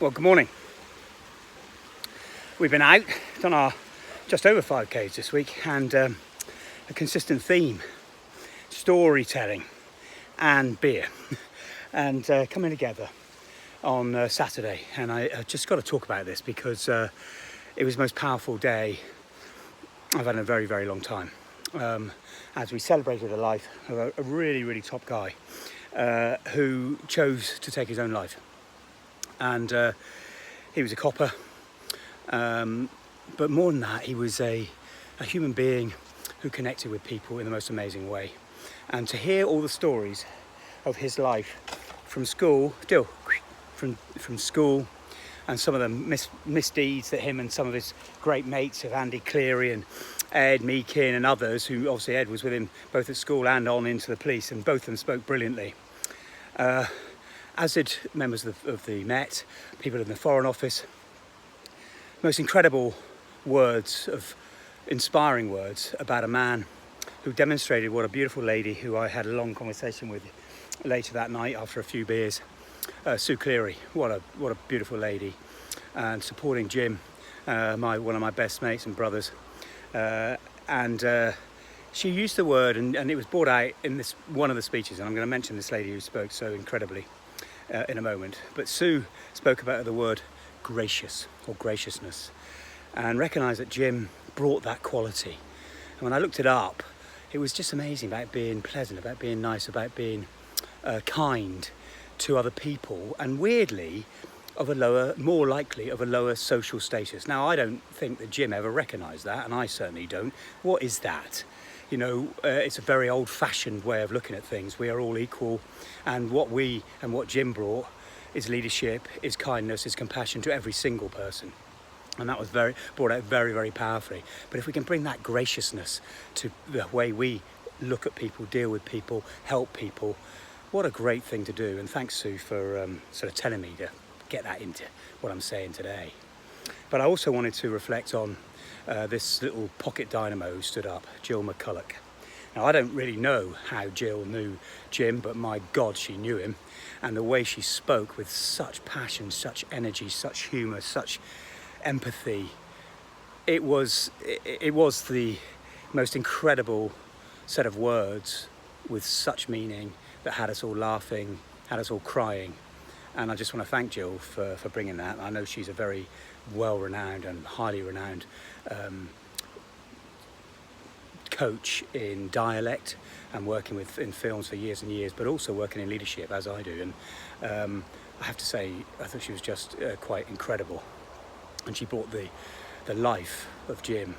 Well, good morning. We've been out, done our just over 5Ks this week, and a consistent theme, storytelling and beer, and coming together on Saturday. And I just got to talk about this because it was the most powerful day I've had in a very, very long time. As we celebrated the life of a really, really top guy who chose to take his own life. And he was a copper, but more than that, he was a human being who connected with people in the most amazing way. And to hear all the stories of his life from school, from school, and some of the misdeeds that him and some of his great mates of Andy Cleary and Ed Meakin and others, who obviously Ed was with him both at school and on into the police, and both of them spoke brilliantly. As did members of the Met, people in the Foreign Office. Most incredible words, inspiring words about a man who demonstrated what a beautiful lady, who I had a long conversation with later that night after a few beers, Sue Cleary. What a beautiful lady, and supporting Jim, one of my best mates and brothers, and she used the word, and it was brought out in this one of the speeches, and I'm going to mention this lady who spoke so incredibly in a moment. But Sue spoke about the word gracious, or graciousness, and recognised that Jim brought that quality. And when I looked it up, it was just amazing about being pleasant, about being nice, about being kind to other people, and weirdly more likely of a lower social status. Now, I don't think that Jim ever recognised that, and I certainly don't. What is that? You know, it's a very old-fashioned way of looking at things. We are all equal, and what Jim brought is leadership, is kindness, is compassion to every single person. And that was brought out very, very powerfully. But if we can bring that graciousness to the way we look at people, deal with people, help people, what a great thing to do. And thanks, Sue, for sort of telling me to get that into what I'm saying today. But I also wanted to reflect on this little pocket dynamo who stood up, Jill McCulloch. Now, I don't really know how Jill knew Jim, but my God, she knew him. And the way she spoke with such passion, such energy, such humour, such empathy, it was the most incredible set of words with such meaning that had us all laughing, had us all crying. And I just want to thank Jill for bringing that. I know she's a very well-renowned and highly renowned coach in dialect and working in films for years and years, but also working in leadership as I do. And I have to say, I thought she was just quite incredible. And she brought the life of Jim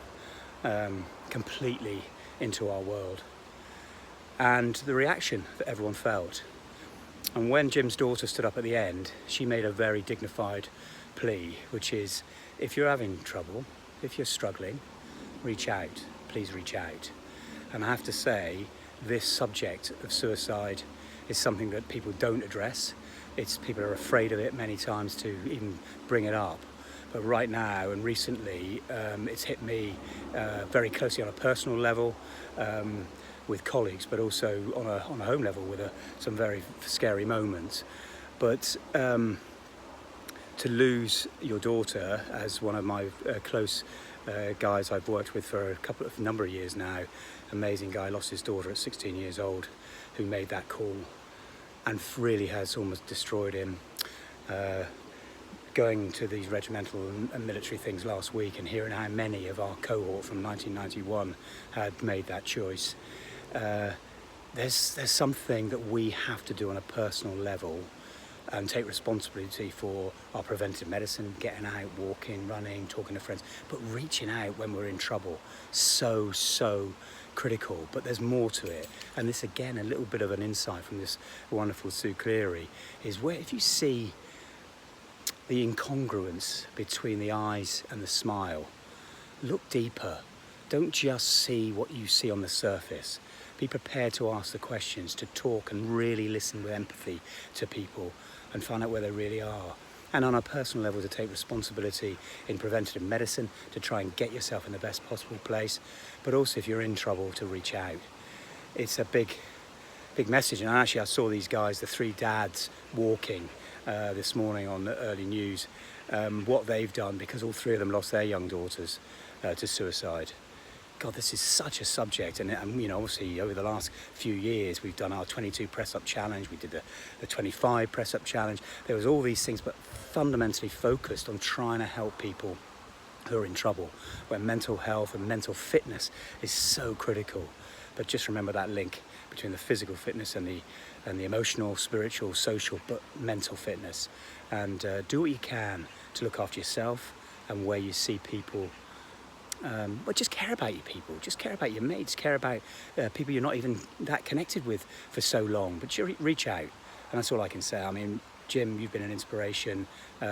completely into our world. And the reaction that everyone felt. And when Jim's daughter stood up at the end, she made a very dignified plea, which is, if you're having trouble, if you're struggling, reach out, please reach out. And I have to say, this subject of suicide is something that people don't address. People are afraid of it many times to even bring it up. But right now and recently, it's hit me very closely on a personal level, with colleagues, but also on a home level with some very scary moments. But to lose your daughter, as one of my close guys I've worked with for a number of years now, amazing guy, lost his daughter at 16 years old, who made that call, and really has almost destroyed him. Going to these regimental and military things last week and hearing how many of our cohort from 1991 had made that choice. There's something that we have to do on a personal level and take responsibility for our preventive medicine, getting out, walking, running, talking to friends, but reaching out when we're in trouble. So critical, but there's more to it. And this, again, a little bit of an insight from this wonderful Sue Cleary, is where if you see the incongruence between the eyes and the smile, look deeper. Don't just see what you see on the surface. Be prepared to ask the questions, to talk and really listen with empathy to people and find out where they really are. And on a personal level, to take responsibility in preventative medicine, to try and get yourself in the best possible place. But also, if you're in trouble, to reach out. It's a big message. And actually, I saw these guys, the three dads, walking this morning on the early news, what they've done, because all three of them lost their young daughters to suicide. God, this is such a subject, and you know, obviously over the last few years we've done our 22 press-up challenge, we did the 25 press-up challenge. There was all these things, but fundamentally focused on trying to help people who are in trouble, where mental health and mental fitness is so critical. But just remember that link between the physical fitness and the emotional, spiritual, social, but mental fitness. And do what you can to look after yourself, and where you see people, but just care about your people, just care about your mates, care about people you're not even that connected with for so long, but you reach out. And that's all I can say. I mean, Jim, you've been an inspiration.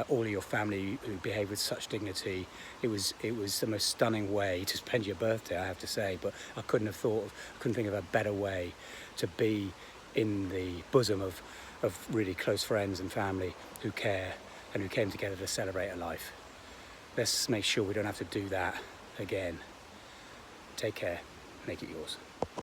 All of your family who behave with such dignity. It was the most stunning way to spend your birthday, I have to say. But I couldn't think of a better way to be in the bosom of really close friends and family who care and who came together to celebrate a life. Let's make sure we don't have to do that again. Take care. Make it yours.